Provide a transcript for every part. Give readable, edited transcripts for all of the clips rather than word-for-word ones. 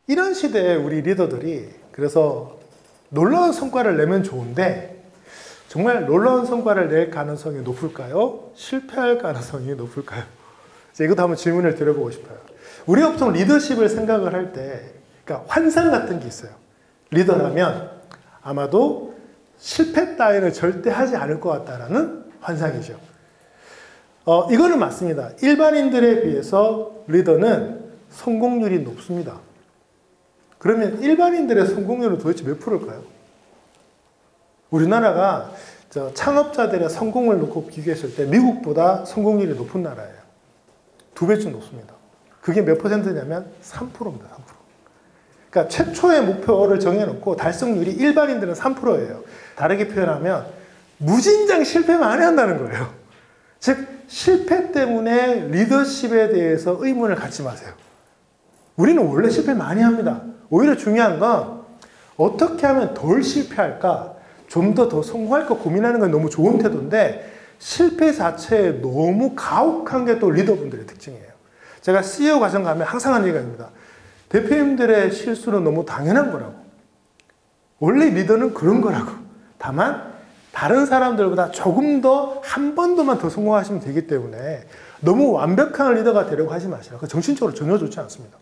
이런 시대에 우리 리더들이 그래서 놀라운 성과를 내면 좋은데 정말 놀라운 성과를 낼 가능성이 높을까요? 실패할 가능성이 높을까요? 이것도 한번 질문을 드려보고 싶어요. 우리가 보통 리더십을 생각을 할 때 그러니까 환상 같은 게 있어요. 리더라면 아마도 실패 따위는 절대 하지 않을 것 같다라는 환상이죠. 이거는 맞습니다. 일반인들에 비해서 리더는 성공률이 높습니다. 그러면 일반인들의 성공률은 도대체 몇 프로일까요? 우리나라가 창업자들의 성공을 놓고 비교했을 때 미국보다 성공률이 높은 나라예요. 2배쯤 높습니다. 그게 몇 퍼센트냐면 3%입니다. 3%. 그러니까 최초의 목표를 정해놓고 달성률이 일반인들은 3%예요. 다르게 표현하면 무진장 실패 많이 한다는 거예요. 즉 실패 때문에 리더십에 대해서 의문을 갖지 마세요. 우리는 원래 실패 많이 합니다. 오히려 중요한 건 어떻게 하면 덜 실패할까, 좀 더 성공할까 고민하는 건 너무 좋은 태도인데 실패 자체에 너무 가혹한 게 또 리더분들의 특징이에요. 제가 CEO 과정 가면 항상 하는 얘기가 있습니다. 대표님들의 실수는 너무 당연한 거라고. 원래 리더는 그런 거라고. 다만 다른 사람들보다 조금 더 한 번도만 더 성공하시면 되기 때문에 너무 완벽한 리더가 되려고 하지 마시라고. 정신적으로 전혀 좋지 않습니다.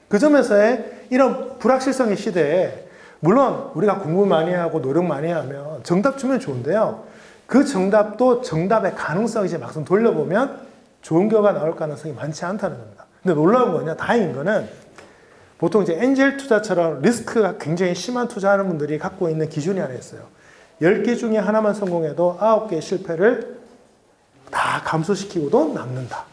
그 점에서의 이런 불확실성의 시대에 물론 우리가 공부 많이 하고 노력 많이 하면 정답 주면 좋은데요. 그 정답도 정답의 가능성이 이제 막상 돌려보면 좋은 결과가 나올 가능성이 많지 않다는 겁니다. 근데 놀라운 거냐, 다행인 거는 보통 이제 엔젤 투자처럼 리스크가 굉장히 심한 투자하는 분들이 갖고 있는 기준이 하나 있어요. 10개 중에 하나만 성공해도 9개의 실패를 다 감소시키고도 남는다.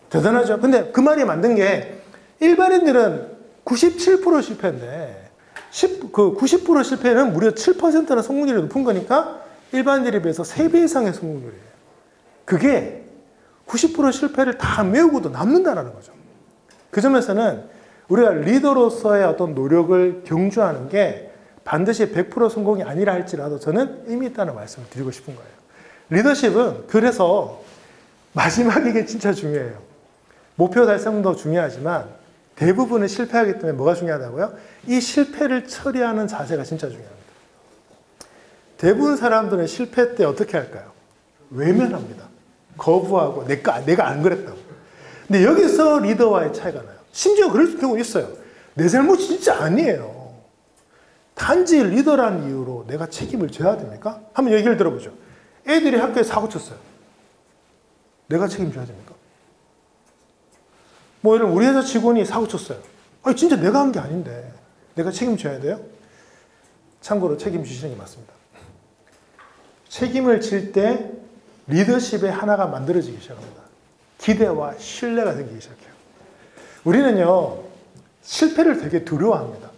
대단하죠? 근데 그 말이 맞는 게 일반인들은 97% 실패인데 90% 실패는 무려 7%나 성공률이 높은 거니까 일반인들에 비해서 3배 이상의 성공률이에요. 그게 90% 실패를 다 메우고도 남는다는 거죠. 그 점에서는 우리가 리더로서의 어떤 노력을 경주하는 게 반드시 100% 성공이 아니라 할지라도 저는 의미 있다는 말씀을 드리고 싶은 거예요. 리더십은 그래서 마지막 이게 진짜 중요해요. 목표 달성도 중요하지만 대부분은 실패하기 때문에 뭐가 중요하다고요? 이 실패를 처리하는 자세가 진짜 중요합니다. 대부분 사람들은 실패 때 어떻게 할까요? 외면합니다. 거부하고 내가 안 그랬다고. 근데 여기서 리더와의 차이가 나요. 심지어 그럴 경우 있어요. 내 잘못이 진짜 아니에요. 단지 리더라는 이유로 내가 책임을 져야 됩니까? 한번 얘기를 들어보죠. 애들이 학교에 사고 쳤어요. 내가 책임져야 됩니까? 뭐 이런 우리 회사 직원이 사고 쳤어요. 아니 진짜 내가 한 게 아닌데 내가 책임져야 돼요? 참고로 책임지시는 게 맞습니다. 책임을 질 때 리더십의 하나가 만들어지기 시작합니다. 기대와 신뢰가 생기기 시작해요. 우리는요 실패를 되게 두려워합니다.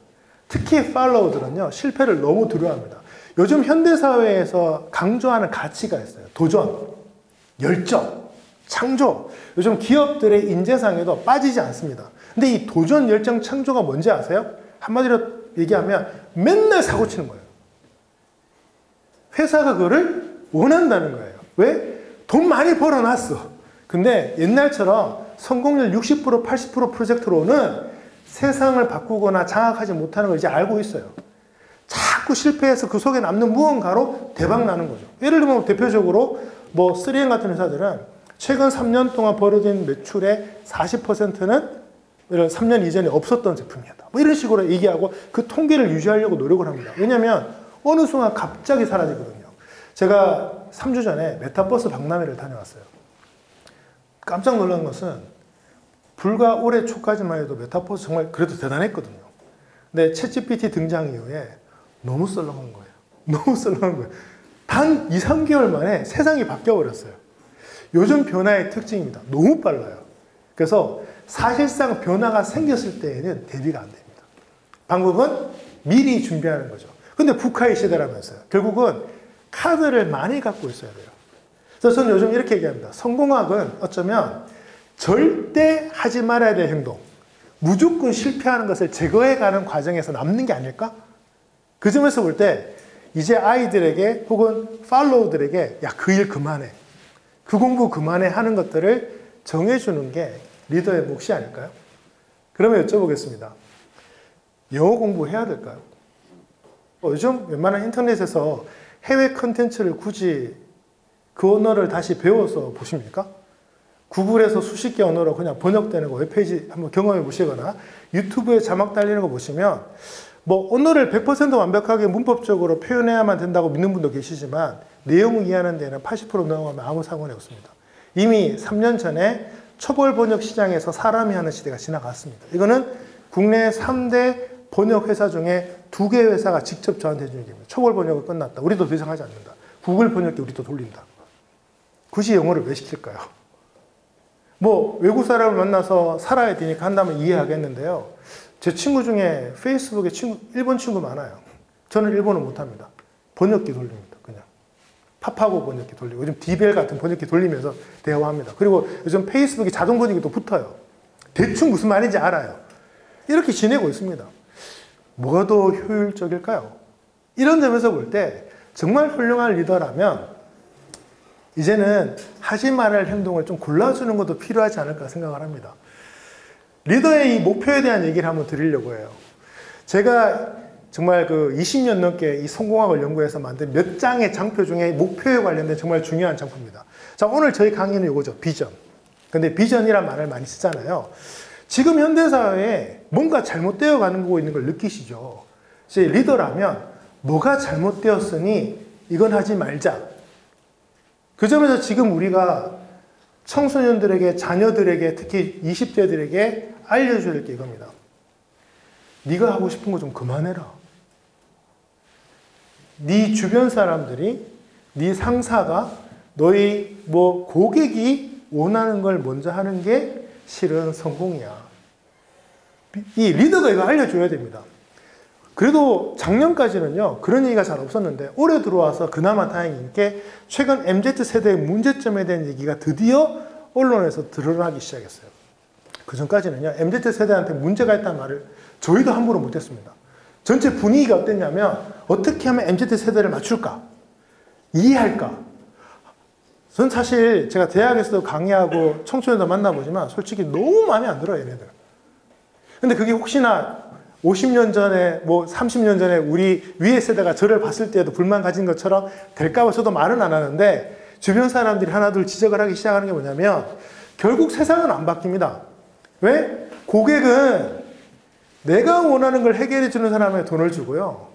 특히 팔로워들은요 실패를 너무 두려워합니다. 요즘 현대사회에서 강조하는 가치가 있어요. 도전, 열정, 창조. 요즘 기업들의 인재상에도 빠지지 않습니다. 근데 이 도전, 열정, 창조가 뭔지 아세요? 한마디로 얘기하면 맨날 사고 치는 거예요. 회사가 그거를 원한다는 거예요. 왜? 돈 많이 벌어놨어. 근데 옛날처럼 성공률 60%, 80% 프로젝트로는 세상을 바꾸거나 장악하지 못하는 걸 이제 알고 있어요. 자꾸 실패해서 그 속에 남는 무언가로 대박 나는 거죠. 예를 들면 대표적으로 뭐 3M 같은 회사들은 최근 3년 동안 벌어진 매출의 40%는 이런 3년 이전에 없었던 제품이었다. 뭐 이런 식으로 얘기하고 그 통계를 유지하려고 노력을 합니다. 왜냐하면 어느 순간 갑자기 사라지거든요. 제가 3주 전에 메타버스 박람회를 다녀왔어요. 깜짝 놀란 것은 불과 올해 초까지만 해도 메타버스 정말 그래도 대단했거든요. 근데 챗GPT 등장 이후에 너무 썰렁한 거예요. 너무 썰렁한 거예요. 단 2, 3개월 만에 세상이 바뀌어버렸어요. 요즘 변화의 특징입니다. 너무 빨라요. 그래서 사실상 변화가 생겼을 때에는 대비가 안 됩니다. 방법은 미리 준비하는 거죠. 근데 북한의 시대라면서요. 결국은 카드를 많이 갖고 있어야 돼요. 그래서 저는 요즘 이렇게 얘기합니다. 성공학은 어쩌면 절대 하지 말아야 될 행동, 무조건 실패하는 것을 제거해가는 과정에서 남는 게 아닐까? 그 점에서 볼 때 이제 아이들에게 혹은 팔로우들에게 야, 그 일 그만해. 그 공부 그만해 하는 것들을 정해주는 게 리더의 몫이 아닐까요? 그러면 여쭤보겠습니다. 영어 공부해야 될까요? 요즘 웬만한 인터넷에서 해외 컨텐츠를 굳이 그 언어를 다시 배워서 보십니까? 구글에서 수십 개 언어로 그냥 번역되는 거 웹페이지 한번 경험해 보시거나 유튜브에 자막 달리는 거 보시면 뭐 언어를 100% 완벽하게 문법적으로 표현해야만 된다고 믿는 분도 계시지만 내용을 이해하는 데는 80% 넘어가면 아무 상관이 없습니다. 이미 3년 전에 초벌 번역 시장에서 사람이 하는 시대가 지나갔습니다. 이거는 국내 3대 번역 회사 중에 2개 회사가 직접 저한테 해준 얘기입니다. 초벌 번역은 끝났다. 우리도 더 이상 하지 않는다. 구글 번역기 우리도 돌린다. 굳이 영어를 왜 시킬까요? 뭐 외국 사람을 만나서 살아야 되니까 한다면 이해하겠는데요. 제 친구 중에 페이스북에 일본 친구 많아요. 저는 일본어 못합니다. 번역기 돌립니다. 그냥 파파고 번역기 돌리고 요즘 디벨 같은 번역기 돌리면서 대화합니다. 그리고 요즘 페이스북에 자동 번역기도 붙어요. 대충 무슨 말인지 알아요. 이렇게 지내고 있습니다. 뭐가 더 효율적일까요? 이런 점에서 볼 때 정말 훌륭한 리더라면 이제는 하지 말할 행동을 좀 골라주는 것도 필요하지 않을까 생각을 합니다. 리더의 이 목표에 대한 얘기를 한번 드리려고 해요. 제가 정말 그 20년 넘게 이 성공학을 연구해서 만든 몇 장의 장표 중에 목표에 관련된 정말 중요한 장표입니다. 자, 오늘 저희 강의는 이거죠. 비전. 근데 비전이란 말을 많이 쓰잖아요. 지금 현대사회에 뭔가 잘못되어 가는 있는 걸 느끼시죠? 이제 리더라면 뭐가 잘못되었으니 이건 하지 말자. 그 점에서 지금 우리가 청소년들에게, 자녀들에게, 특히 20대들에게 알려줘야 될 게 이겁니다. 네가 하고 싶은 거 좀 그만해라. 네 주변 사람들이, 네 상사가 너희 고객이 원하는 걸 먼저 하는 게 실은 성공이야. 이 리더가 이거 알려줘야 됩니다. 그래도 작년까지는요, 그런 얘기가 잘 없었는데, 올해 들어와서 그나마 다행인 게, 최근 MZ세대의 문제점에 대한 얘기가 드디어 언론에서 드러나기 시작했어요. 그 전까지는요, MZ세대한테 문제가 있다는 말을 저희도 함부로 못했습니다. 전체 분위기가 어땠냐면, 어떻게 하면 MZ세대를 맞출까? 이해할까? 전 사실 제가 대학에서도 강의하고 청소년도 만나보지만, 솔직히 너무 마음에 안 들어요, 얘네들. 근데 그게 혹시나 50년 전에, 30년 전에 우리 위의 세대가 저를 봤을 때에도 불만 가진 것처럼 될까봐 저도 말은 안 하는데, 주변 사람들이 하나둘 지적을 하기 시작하는 게 뭐냐면, 결국 세상은 안 바뀝니다. 왜? 고객은 내가 원하는 걸 해결해 주는 사람에게 돈을 주고요.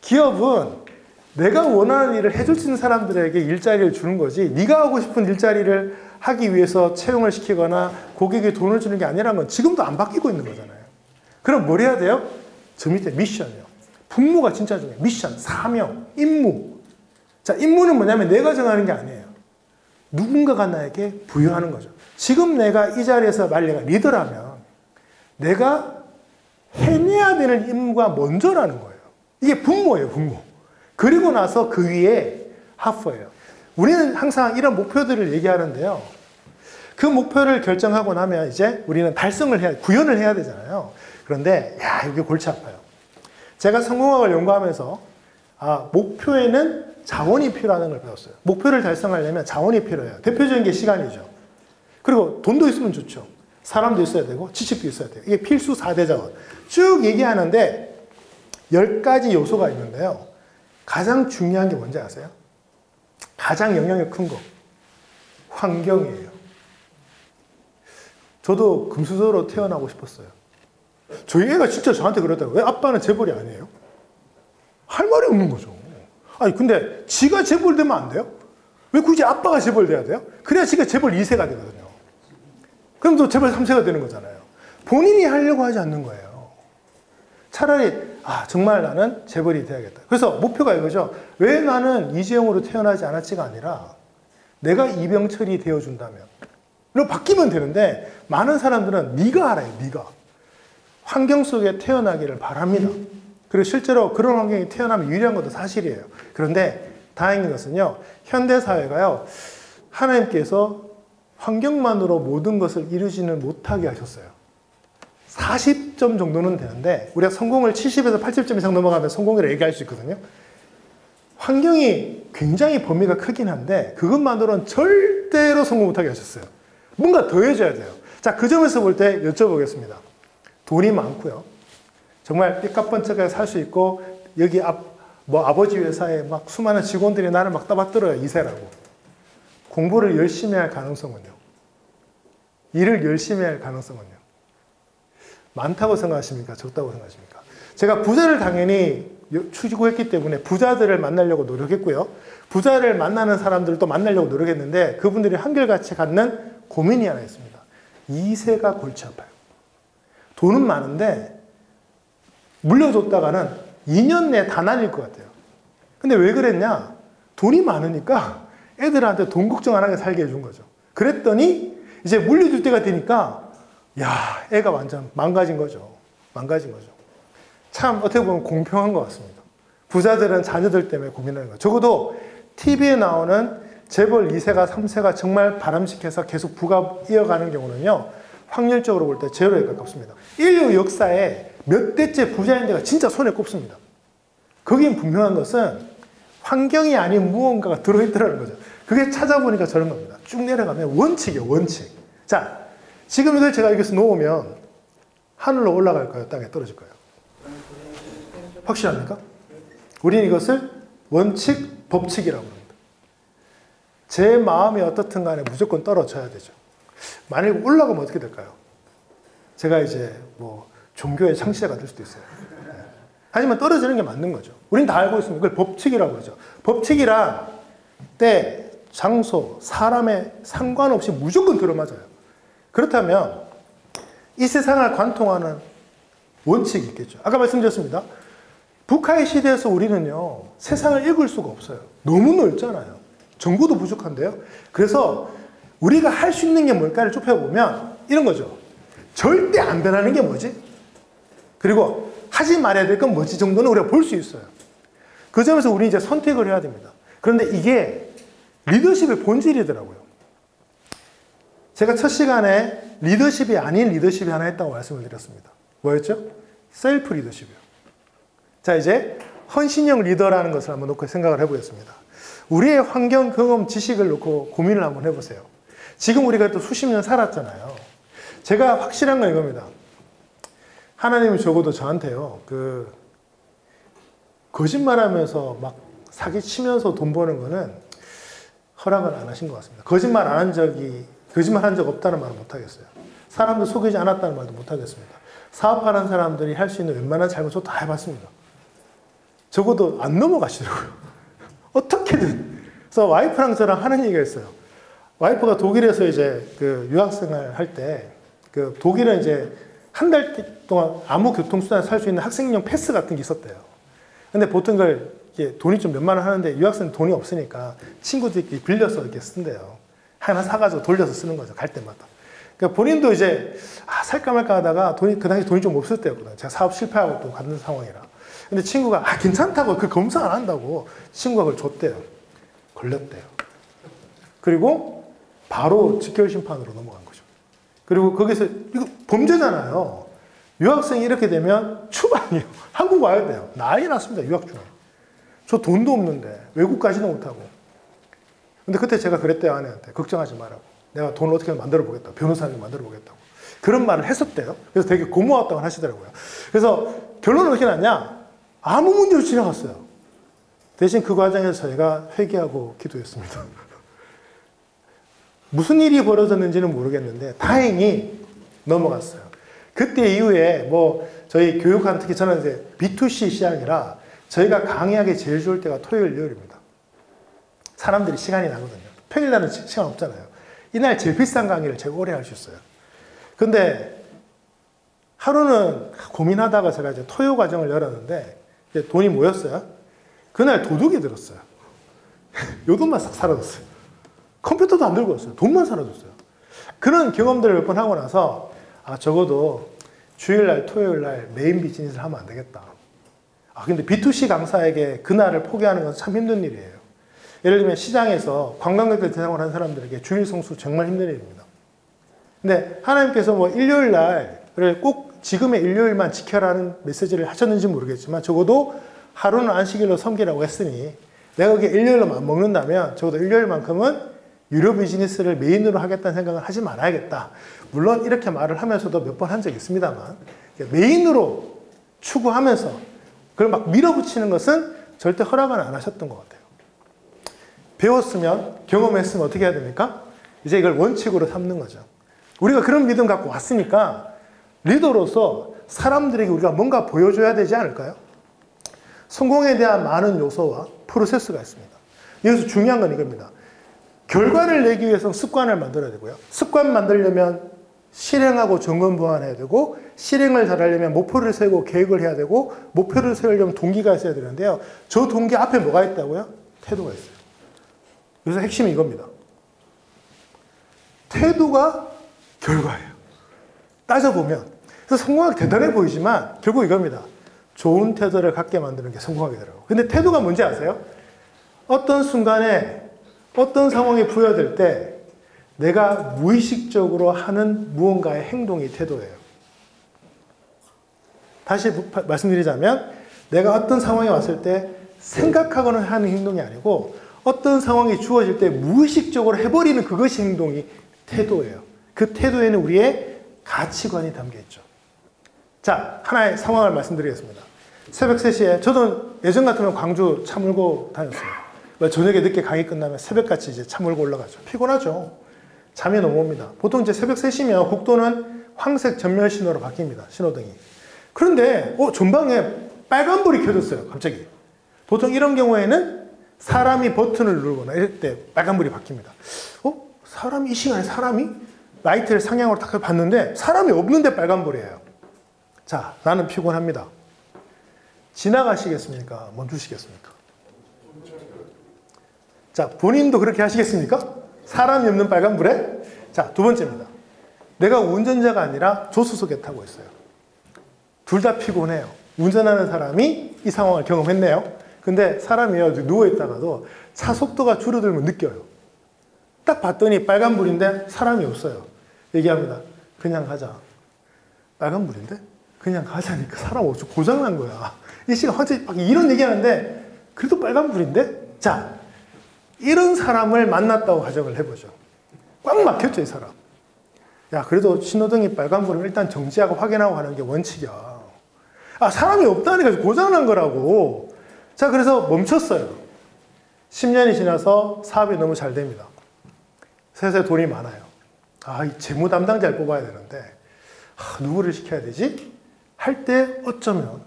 기업은 내가 원하는 일을 해줄 수 있는 사람들에게 일자리를 주는 거지, 네가 하고 싶은 일자리를 하기 위해서 채용을 시키거나 고객에게 돈을 주는 게 아니라는 건 지금도 안 바뀌고 있는 거잖아요. 그럼 뭘 해야 돼요? 저 밑에 미션이요. 분모가 진짜 중요해요. 미션, 사명, 임무. 자, 임무는 뭐냐면 내가 정하는 게 아니에요. 누군가가 나에게 부여하는 거죠. 지금 내가 이 자리에서 만약 내가 리더라면 내가 해내야 되는 임무가 먼저라는 거예요. 이게 분모예요, 분모. 그리고 나서 그 위에 하프예요. 우리는 항상 이런 목표들을 얘기하는데요. 그 목표를 결정하고 나면 이제 우리는 구현을 해야 되잖아요. 그런데 이게 골치 아파요. 제가 성공학을 연구하면서 목표에는 자원이 필요하다는 걸 배웠어요. 목표를 달성하려면 자원이 필요해요. 대표적인 게 시간이죠. 그리고 돈도 있으면 좋죠. 사람도 있어야 되고 지식도 있어야 돼요. 이게 필수 4대 자원. 쭉 얘기하는데 10가지 요소가 있는데요. 가장 중요한 게 뭔지 아세요? 가장 영향력 큰 거. 환경이에요. 저도 금수저로 태어나고 싶었어요. 저희 애가 진짜 저한테 그랬다고. 왜 아빠는 재벌이 아니에요? 할 말이 없는 거죠. 아니 근데 지가 재벌 되면 안 돼요? 왜 굳이 아빠가 재벌 돼야 돼요? 그래야 지가 재벌 2세가 되거든요. 그럼 또 재벌 3세가 되는 거잖아요. 본인이 하려고 하지 않는 거예요. 차라리 정말 나는 재벌이 돼야겠다. 그래서 목표가 이거죠. 왜 나는 이재용으로 태어나지 않았지가 아니라 내가 이병철이 되어준다면. 그리고 바뀌면 되는데 많은 사람들은 네가 알아요. 네가. 환경 속에 태어나기를 바랍니다. 그리고 실제로 그런 환경이 태어나면 유리한 것도 사실이에요. 그런데 다행인 것은요. 현대사회가요. 하나님께서 환경만으로 모든 것을 이루지는 못하게 하셨어요. 40점 정도는 되는데 우리가 성공을 70에서 80점 이상 넘어가면 성공이라고 얘기할 수 있거든요. 환경이 굉장히 범위가 크긴 한데 그것만으로는 절대로 성공 못하게 하셨어요. 뭔가 더 해줘야 돼요. 자, 그 점에서 볼 때 여쭤보겠습니다. 돈이 많고요. 정말 삐까뻔쩍하게 살 수 있고 여기 아버지 회사에 막 수많은 직원들이 나를 막 떠받들어요. 2세라고. 공부를 열심히 할 가능성은요. 일을 열심히 할 가능성은요. 많다고 생각하십니까? 적다고 생각하십니까? 제가 부자를 당연히 추구했기 때문에 부자들을 만나려고 노력했고요. 부자를 만나는 사람들도 만나려고 노력했는데 그분들이 한결같이 갖는 고민이 하나 있습니다. 2세가 골치 아파요. 돈은 많은데 물려줬다가는 2년 내에 다 날릴 것 같아요. 근데 왜 그랬냐? 돈이 많으니까 애들한테 돈 걱정 안 하게 살게 해준 거죠. 그랬더니 이제 물려줄 때가 되니까 야, 애가 완전 망가진 거죠. 망가진 거죠. 참 어떻게 보면 공평한 것 같습니다. 부자들은 자녀들 때문에 고민하는 거예요. 적어도 TV에 나오는 재벌 2세가 3세가 정말 바람직해서 계속 부가 이어가는 경우는요. 확률적으로 볼 때 제로에 가깝습니다. 인류 역사에 몇 대째 부자인데가 진짜 손에 꼽습니다. 거긴 분명한 것은 환경이 아닌 무언가가 들어있더라는 거죠. 그게 찾아보니까 저런 겁니다. 쭉 내려가면 원칙이에요. 원칙. 자, 지금 이걸 제가 여기서 놓으면 하늘로 올라갈까요? 땅에 떨어질까요? 확실합니까? 우리는 이것을 원칙, 법칙이라고 합니다. 제 마음이 어떻든 간에 무조건 떨어져야 되죠. 만약에 올라가면 어떻게 될까요? 제가 이제 뭐 종교의 창시자가 될 수도 있어요. 하지만 떨어지는 게 맞는 거죠. 우린 다 알고 있습니다. 그걸 법칙이라고 그러죠. 법칙이란 때, 장소, 사람에 상관없이 무조건 들어맞아요. 그렇다면 이 세상을 관통하는 원칙이 있겠죠. 아까 말씀드렸습니다. 북한의 시대에서 우리는요. 세상을 읽을 수가 없어요. 너무 넓잖아요. 정보도 부족한데요. 그래서 우리가 할 수 있는 게 뭘까를 좁혀보면 이런 거죠. 절대 안 변하는 게 뭐지? 그리고 하지 말아야 될 건 뭐지 정도는 우리가 볼 수 있어요. 그 점에서 우리 이제 선택을 해야 됩니다. 그런데 이게 리더십의 본질이더라고요. 제가 첫 시간에 리더십이 아닌 리더십이 하나 있다고 말씀을 드렸습니다. 뭐였죠? 셀프 리더십이요. 자, 이제 헌신형 리더라는 것을 한번 놓고 생각을 해보겠습니다. 우리의 환경, 경험, 지식을 놓고 고민을 한번 해보세요. 지금 우리가 또 수십 년 살았잖아요. 제가 확실한 건 이겁니다. 하나님이 적어도 저한테요, 거짓말하면서 막 사기치면서 돈 버는 거는 허락을 안 하신 것 같습니다. 거짓말 한 적 없다는 말은 못 하겠어요. 사람들 속이지 않았다는 말도 못 하겠습니다. 사업하는 사람들이 할 수 있는 웬만한 잘못 저도 다 해봤습니다. 적어도 안 넘어가시더라고요. 어떻게든. 그래서 와이프랑 저랑 하는 얘기가 있어요. 와이프가 독일에서 이제 유학생활 할 때, 독일은 이제 한 달 동안 아무 교통수단에 살 수 있는 학생용 패스 같은 게 있었대요. 근데 보통 그걸 돈이 좀 몇만 원 하는데 유학생 돈이 없으니까 친구들끼리 빌려서 이렇게 쓴대요. 하나 사가지고 돌려서 쓰는 거죠. 갈 때마다. 그러니까 본인도 이제 살까 말까 하다가 그 당시 돈이 좀 없을 때였거든요. 제가 사업 실패하고 또 갖는 상황이라. 근데 친구가 괜찮다고 그 검사 안 한다고 친구가 그걸 줬대요. 걸렸대요. 그리고 바로 직결심판으로 넘어간 거죠. 그리고 거기서 이거 범죄잖아요. 유학생이 이렇게 되면 추방이에요. 한국 와야 돼요. 난리 났습니다. 유학 중에. 저 돈도 없는데 외국 가지도 못하고. 근데 그때 제가 그랬대요. 아내한테. 걱정하지 말라고. 내가 돈을 어떻게 만들어 보겠다고. 변호사님 만들어 보겠다고. 그런 말을 했었대요. 그래서 되게 고마웠다고 하시더라고요. 그래서 결론은 어떻게 났냐? 아무 문제 없이 지나갔어요. 대신 그 과정에서 저희가 회개하고 기도했습니다. 무슨 일이 벌어졌는지는 모르겠는데 다행히 넘어갔어요. 그때 이후에 저희 교육하는 특히 저는 이제 B2C 시장이라 저희가 강의하기 제일 좋을 때가 토요일, 일요일입니다. 사람들이 시간이 나거든요. 평일날은 시간 없잖아요. 이날 제일 비싼 강의를 제가 오래 할 수 있어요. 근데 하루는 고민하다가 제가 이제 토요 과정을 열었는데 이제 돈이 모였어요. 그날 도둑이 들었어요. 요 돈만 싹 사라졌어요. 컴퓨터도 안 들고 왔어요. 돈만 사라졌어요. 그런 경험들을 몇 번 하고 나서 적어도 주일날, 토요일날 메인 비즈니스를 하면 안 되겠다. 근데 B2C 강사에게 그날을 포기하는 건 참 힘든 일이에요. 예를 들면 시장에서 관광객들 대상으로 하는 사람들에게 주일 성수 정말 힘든 일입니다. 근데 하나님께서 일요일날을 꼭 지금의 일요일만 지켜라는 메시지를 하셨는지 모르겠지만 적어도 하루는 안식일로 섬기라고 했으니 내가 그게 일요일로만 먹는다면 적어도 일요일만큼은 유료 비즈니스를 메인으로 하겠다는 생각을 하지 말아야겠다. 물론 이렇게 말을 하면서도 몇 번 한 적이 있습니다만 메인으로 추구하면서 그걸 막 밀어붙이는 것은 절대 허락은 안 하셨던 것 같아요. 배웠으면, 경험했으면 어떻게 해야 됩니까? 이제 이걸 원칙으로 삼는 거죠. 우리가 그런 믿음 갖고 왔으니까 리더로서 사람들에게 우리가 뭔가 보여줘야 되지 않을까요? 성공에 대한 많은 요소와 프로세스가 있습니다. 여기서 중요한 건 이겁니다. 결과를 내기 위해서는 습관을 만들어야 되고요. 습관 만들려면 실행하고 점검 보완해야 되고, 실행을 잘하려면 목표를 세우고 계획을 해야 되고, 목표를 세우려면 동기가 있어야 되는데요. 저 동기 앞에 뭐가 있다고요? 태도가 있어요. 그래서 핵심이 이겁니다. 태도가 결과예요. 따져보면. 그래서 성공하기 대단해 보이지만 결국 이겁니다. 좋은 태도를 갖게 만드는 게 성공하게 되더라고요. 근데 태도가 뭔지 아세요? 어떤 순간에 어떤 상황이 부여될 때 내가 무의식적으로 하는 무언가의 행동이 태도예요. 다시 말씀드리자면 내가 어떤 상황에 왔을 때 생각하거나 하는 행동이 아니고 어떤 상황이 주어질 때 무의식적으로 해버리는 그것이 행동이 태도예요. 그 태도에는 우리의 가치관이 담겨 있죠. 자, 하나의 상황을 말씀드리겠습니다. 새벽 3시에, 저도 예전 같으면 광주 차 몰고 다녔어요. 저녁에 늦게 강의 끝나면 새벽같이 이제 차 몰고 올라가죠. 피곤하죠. 잠이 너무 옵니다. 보통 이제 새벽 3시면 국도는 황색 전면 신호로 바뀝니다. 신호등이. 그런데, 전방에 빨간불이 켜졌어요. 갑자기. 보통 이런 경우에는 사람이 버튼을 누르거나 이럴 때 빨간불이 바뀝니다. 사람이, 이 시간에 사람이? 라이트를 상향으로 딱 봤는데 사람이 없는데 빨간불이에요. 자, 나는 피곤합니다. 지나가시겠습니까? 멈추시겠습니까? 자, 본인도 그렇게 하시겠습니까? 사람이 없는 빨간불에? 자, 두 번째입니다. 내가 운전자가 아니라 조수석에 타고 있어요. 둘 다 피곤해요. 운전하는 사람이 이 상황을 경험했네요. 근데 사람이요, 누워있다가도 차 속도가 줄어들면 느껴요. 딱 봤더니 빨간불인데 사람이 없어요. 얘기합니다. 그냥 가자. 빨간불인데? 그냥 가자니까 사람 없어. 고장난 거야. 이 씨가 완전히 막 이런 얘기하는데 그래도 빨간불인데? 자, 이런 사람을 만났다고 가정을 해보죠. 꽉 막혔죠, 이 사람. 야, 그래도 신호등이 빨간불은 일단 정지하고 확인하고 가는 게 원칙이야. 사람이 없다니까 고장난 거라고. 자, 그래서 멈췄어요. 10년이 지나서 사업이 너무 잘 됩니다. 세상에 돈이 많아요. 이 재무 담당자를 뽑아야 되는데, 누구를 시켜야 되지? 할 때 어쩌면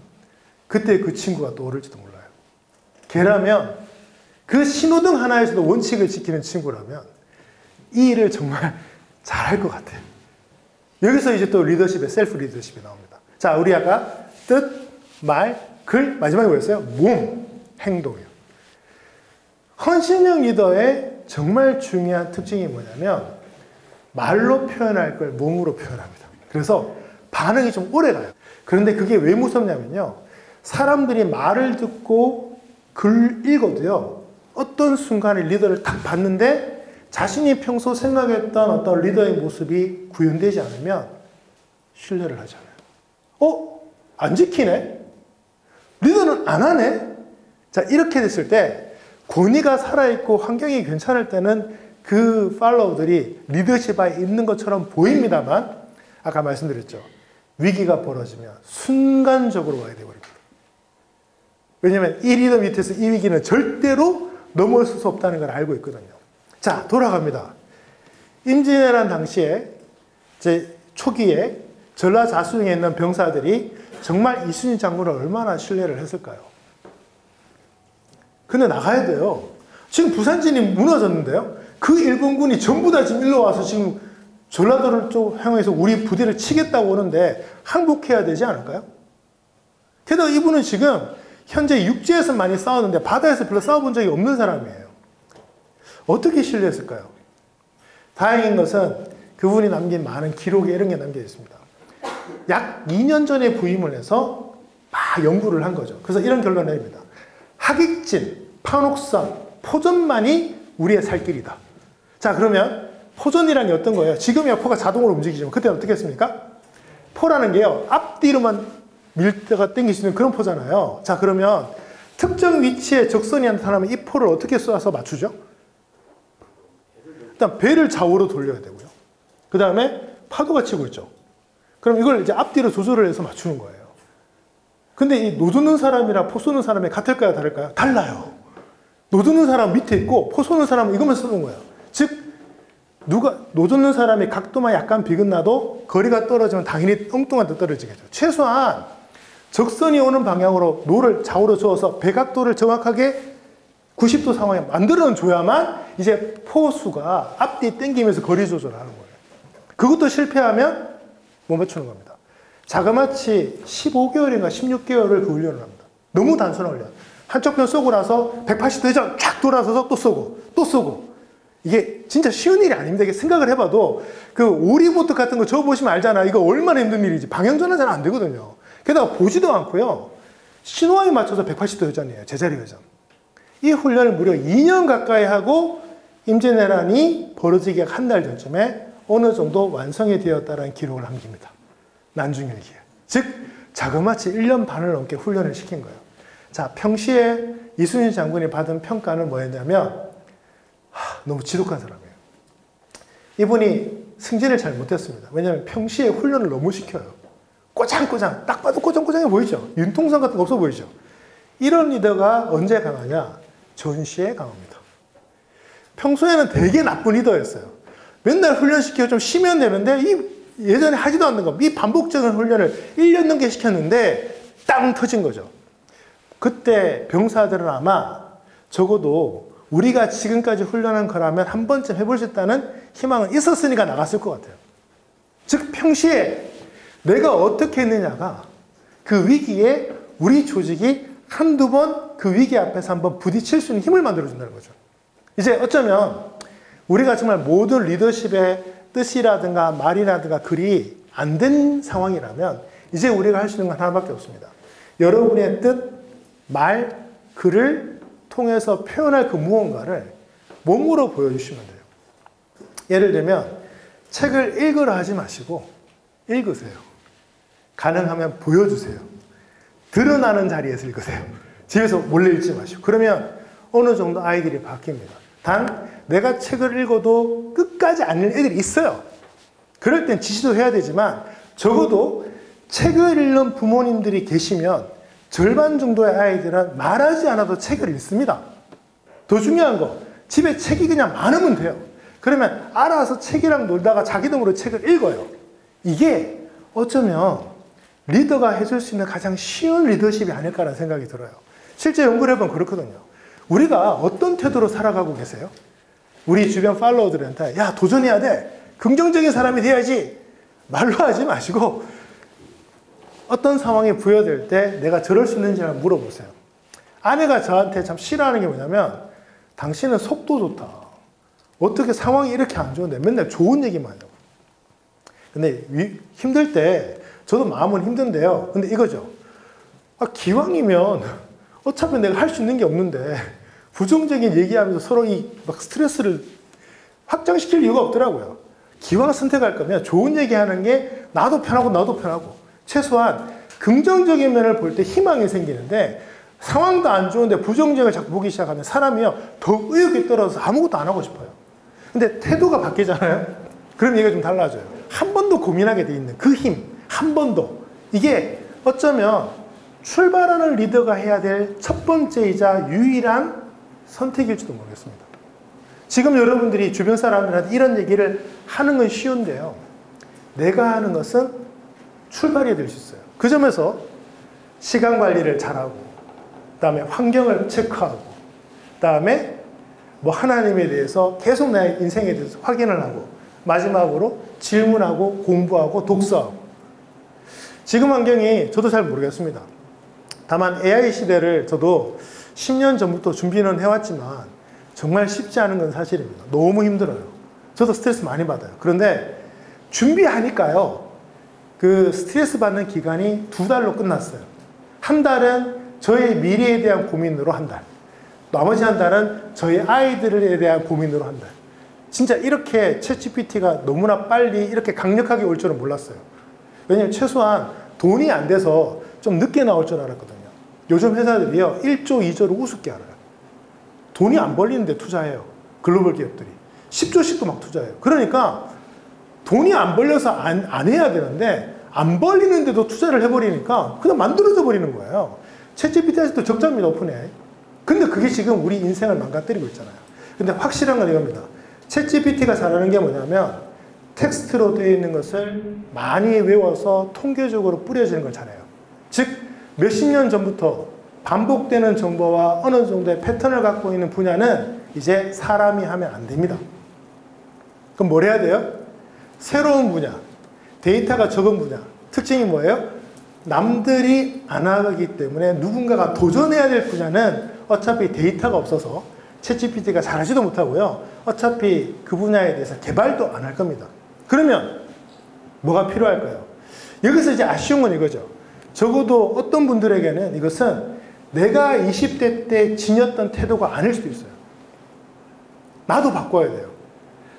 그때 그 친구가 떠오를지도 몰라요. 걔라면 그 신호등 하나에서도 원칙을 지키는 친구라면 이 일을 정말 잘할 것 같아요. 여기서 이제 또 리더십의 셀프 리더십이 나옵니다. 자, 우리 아까 뜻, 말, 글, 마지막에 뭐였어요? 몸, 행동이요. 헌신형 리더의 정말 중요한 특징이 뭐냐면 말로 표현할 걸 몸으로 표현합니다. 그래서 반응이 좀 오래 가요. 그런데 그게 왜 무섭냐면요. 사람들이 말을 듣고 글 읽어도요. 어떤 순간에 리더를 딱 봤는데 자신이 평소 생각했던 어떤 리더의 모습이 구현되지 않으면 신뢰를 하지 않아요. 안 지키네? 리더는 안 하네? 자, 이렇게 됐을 때 권위가 살아있고 환경이 괜찮을 때는 그 팔로우들이 리더십에 있는 것처럼 보입니다만 아까 말씀드렸죠. 위기가 벌어지면 순간적으로 와야 되버립니다. 왜냐하면 이 리더 밑에서 이 위기는 절대로 넘어설 수 없다는 걸 알고 있거든요. 자, 돌아갑니다. 임진왜란 당시에 제 초기에 전라자수성에 있는 병사들이 정말 이순신 장군을 얼마나 신뢰를 했을까요? 근데 나가야 돼요. 지금 부산진이 무너졌는데요. 그 일본군이 전부 다 지금 일로 와서 지금 전라도를 쪽 향해서 우리 부대를 치겠다고 오는데 항복해야 되지 않을까요? 게다가 이분은 지금 현재 육지에서 많이 싸웠는데 바다에서 별로 싸워본 적이 없는 사람이에요. 어떻게 신뢰했을까요? 다행인 것은 그분이 남긴 많은 기록에 이런 게 남겨 있습니다. 약 2년 전에 부임을 해서 막 연구를 한 거죠. 그래서 이런 결론을 내립니다. 하객진, 판옥선, 포전만이 우리의 살 길이다. 자, 그러면 포전이라는 게 어떤 거예요? 지금이야 포가 자동으로 움직이지만 그때는 어떻게 했습니까? 포라는 게요. 앞뒤로만 밀다가 당길 수 있는 그런 포잖아요. 자, 그러면 특정 위치에 적선이 나타나면 이 포를 어떻게 쏘아서 맞추죠? 일단 배를 좌우로 돌려야 되고요. 그 다음에 파도가 치고 있죠. 그럼 이걸 이제 앞뒤로 조절을 해서 맞추는 거예요. 근데 이 노젓는 사람이랑 포 쏘는 사람이 같을까요? 다를까요? 달라요. 노젓는 사람 밑에 있고 포 쏘는 사람은 이것만 쏘는 거예요. 즉 노젓는 사람이 각도만 약간 비긋나도 거리가 떨어지면 당연히 엉뚱한 데 떨어지겠죠. 최소한 적선이 오는 방향으로 노를 좌우로 저어서 배각도를 정확하게 90도 상황에 만들어 줘야만 이제 포수가 앞뒤 당기면서 거리 조절을 하는 거예요. 그것도 실패하면 못 맞추는 겁니다. 자그마치 15개월인가 16개월을 그 훈련을 합니다. 너무 단순한 훈련. 한쪽 편 쏘고 나서 180도 회전 쫙 돌아서서 또 쏘고 또 쏘고. 이게 진짜 쉬운 일이 아닙니다. 이게 생각을 해봐도 그 오리보트 같은 거 저어 보시면 알잖아. 이거 얼마나 힘든 일이지. 방향 전환 잘 안 되거든요. 게다가 보지도 않고요. 신호에 맞춰서 180도 회전이에요. 제자리 회전. 이 훈련을 무려 2년 가까이 하고 임진왜란이 벌어지기 한 달 전쯤에 어느 정도 완성이 되었다는 기록을 남깁니다. 난중일기에. 즉 자그마치 1년 반을 넘게 훈련을 시킨 거예요. 자, 평시에 이순신 장군이 받은 평가는 뭐였냐면 너무 지독한 사람이에요. 이분이 승진을 잘 못했습니다. 왜냐하면 평시에 훈련을 너무 시켜요. 꼬장꼬장, 딱 봐도 꼬장꼬장해 보이죠? 윤통성 같은 거 없어 보이죠? 이런 리더가 언제 강하냐? 전시에 강합니다. 평소에는 되게 나쁜 리더였어요. 맨날 훈련시키고 좀 쉬면 되는데 예전에 하지도 않는 거, 이 반복적인 훈련을 1년 넘게 시켰는데 땅 터진 거죠. 그때 병사들은 아마 적어도 우리가 지금까지 훈련한 거라면 한 번쯤 해볼 수 있다는 희망은 있었으니까 나갔을 것 같아요. 즉 평시에 내가 어떻게 했느냐가 그 위기에 우리 조직이 한두 번 그 위기 앞에서 한번 부딪힐 수 있는 힘을 만들어준다는 거죠. 이제 어쩌면 우리가 정말 모든 리더십의 뜻이라든가 말이라든가 글이 안 된 상황이라면 이제 우리가 할 수 있는 건 하나밖에 없습니다. 여러분의 뜻, 말, 글을 통해서 표현할 그 무언가를 몸으로 보여주시면 돼요. 예를 들면 책을 읽으라 하지 마시고 읽으세요. 가능하면 보여주세요. 드러나는 자리에서 읽으세요. 집에서 몰래 읽지 마시고. 그러면 어느 정도 아이들이 바뀝니다. 단 내가 책을 읽어도 끝까지 안 읽는 애들이 있어요. 그럴 땐 지시도 해야 되지만 적어도 책을 읽는 부모님들이 계시면 절반 정도의 아이들은 말하지 않아도 책을 읽습니다. 더 중요한 거, 집에 책이 그냥 많으면 돼요. 그러면 알아서 책이랑 놀다가 자기 돈으로 책을 읽어요. 이게 어쩌면 리더가 해줄 수 있는 가장 쉬운 리더십이 아닐까라는 생각이 들어요. 실제 연구를 해보면 그렇거든요. 우리가 어떤 태도로 살아가고 계세요? 우리 주변 팔로워들한테 야 도전해야 돼. 긍정적인 사람이 돼야지. 말로 하지 마시고 어떤 상황이 부여될 때 내가 저럴 수 있는지 한번 물어보세요. 아내가 저한테 참 싫어하는 게 뭐냐면 당신은 속도 좋다. 어떻게 상황이 이렇게 안 좋은데 맨날 좋은 얘기만 하냐고. 근데 힘들 때 저도 마음은 힘든데요. 근데 이거죠. 기왕이면 어차피 내가 할 수 있는 게 없는데 부정적인 얘기하면서 서로 막 스트레스를 확장시킬 이유가 없더라고요. 기왕 선택할 거면 좋은 얘기하는 게 나도 편하고 최소한 긍정적인 면을 볼 때 희망이 생기는데 상황도 안 좋은데 부정적을 자꾸 보기 시작하면 사람이요 더 의욕이 떨어져서 아무것도 안 하고 싶어요. 근데 태도가 바뀌잖아요. 그럼 얘기가 좀 달라져요. 한 번 더 고민하게 돼 있는 그 힘, 한 번 더. 이게 어쩌면 출발하는 리더가 해야 될 첫 번째이자 유일한 선택일지도 모르겠습니다. 지금 여러분들이 주변 사람들한테 이런 얘기를 하는 건 쉬운데요. 내가 하는 것은 출발이 될 수 있어요. 그 점에서 시간 관리를 잘하고, 그 다음에 환경을 체크하고, 그 다음에 뭐 하나님에 대해서 계속 나의 인생에 대해서 확인을 하고, 마지막으로 질문하고 공부하고 독서하고. 지금 환경이 저도 잘 모르겠습니다. 다만 AI 시대를 저도 10년 전부터 준비는 해왔지만 정말 쉽지 않은 건 사실입니다. 너무 힘들어요. 저도 스트레스 많이 받아요. 그런데 준비하니까요. 그 스트레스 받는 기간이 2달로 끝났어요. 한 달은 저의 미래에 대한 고민으로 한 달. 나머지 한 달은 저희 아이들에 대한 고민으로 한 달. 진짜 이렇게 챗GPT가 너무나 빨리 이렇게 강력하게 올 줄은 몰랐어요. 왜냐면 최소한 돈이 안 돼서 좀 늦게 나올 줄 알았거든요. 요즘 회사들이요 1조, 2조를 우습게 알아요. 돈이 안 벌리는데 투자해요. 글로벌 기업들이. 10조씩도 막 투자해요. 그러니까 돈이 안 벌려서 안 해야 되는데 안 벌리는데도 투자를 해버리니까 그냥 만들어져 버리는 거예요. 챗GPT 아직도 적자입니다, 오픈 AI. 근데 그게 지금 우리 인생을 망가뜨리고 있잖아요. 근데 확실한 건 이겁니다. 챗GPT가 잘하는 게 뭐냐면 텍스트로 되어 있는 것을 많이 외워서 통계적으로 뿌려지는 걸 잘해요. 즉 몇십 년 전부터 반복되는 정보와 어느 정도의 패턴을 갖고 있는 분야는 이제 사람이 하면 안 됩니다. 그럼 뭘 해야 돼요? 새로운 분야, 데이터가 적은 분야. 특징이 뭐예요? 남들이 안 하기 때문에 누군가가 도전해야 될 분야는 어차피 데이터가 없어서 챗GPT가 잘하지도 못하고요. 어차피 그 분야에 대해서 개발도 안 할 겁니다. 그러면 뭐가 필요할까요? 여기서 이제 아쉬운 건 이거죠. 적어도 어떤 분들에게는 이것은 내가 20대 때 지녔던 태도가 아닐 수도 있어요. 나도 바꿔야 돼요.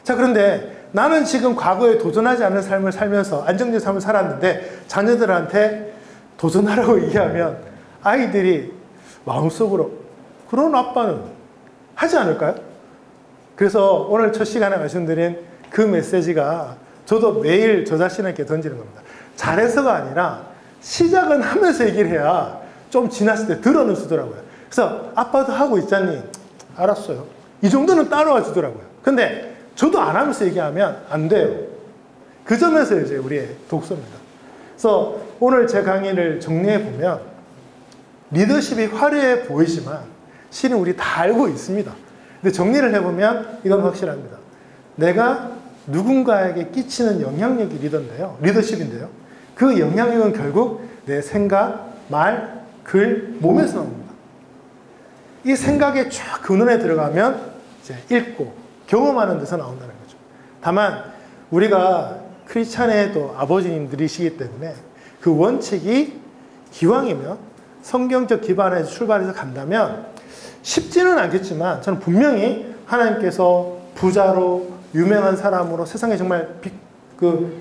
자, 그런데 나는 지금 과거에 도전하지 않은 삶을 살면서 안정된 삶을 살았는데 자녀들한테 도전하라고 얘기하면 아이들이 마음속으로 그런 아빠는 하지 않을까요? 그래서 오늘 첫 시간에 말씀드린 그 메시지가 저도 매일 저 자신에게 던지는 겁니다. 잘해서가 아니라 시작은 하면서 얘기를 해야 좀 지났을 때 들어는 주더라고요. 그래서 아빠도 하고 있잖니. 알았어요. 이 정도는 따라와 주더라고요. 근데 저도 안 하면서 얘기하면 안 돼요. 그 점에서 이제 우리의 독서입니다. 그래서 오늘 제 강의를 정리해 보면 리더십이 화려해 보이지만 실은 우리 다 알고 있습니다. 근데 정리를 해보면 이건 확실합니다. 내가 누군가에게 끼치는 영향력이 리더십인데요. 그 영향력은 결국 내 생각, 말, 글, 몸에서 나옵니다. 이 생각에 쫙 근원에 들어가면 이제 읽고 경험하는 데서 나온다는 거죠. 다만 우리가 크리스찬의 또 아버지님들이시기 때문에 그 원칙이 기왕이면 성경적 기반에서 출발해서 간다면 쉽지는 않겠지만 저는 분명히 하나님께서 부자로 유명한 사람으로 세상에 정말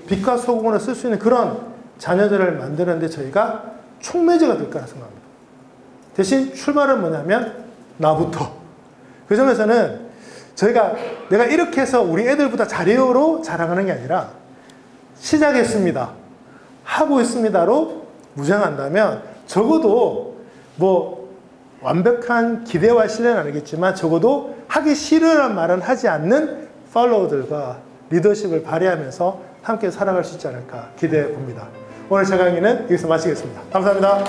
빛과 소금으로 쓸 수 있는 그런 자녀들을 만드는데 저희가 촉매제가 될 거라 생각합니다. 대신 출발은 뭐냐면 나부터. 그 점에서는 저희가 내가 이렇게 해서 우리 애들보다 잘해요로 자랑하는 게 아니라 시작했습니다. 하고 있습니다로 무장한다면 적어도 뭐 완벽한 기대와 신뢰는 아니겠지만 적어도 하기 싫으란 말은 하지 않는 팔로워들과 리더십을 발휘하면서 함께 살아갈 수 있지 않을까 기대해 봅니다. 오늘 제 강의는 여기서 마치겠습니다. 감사합니다.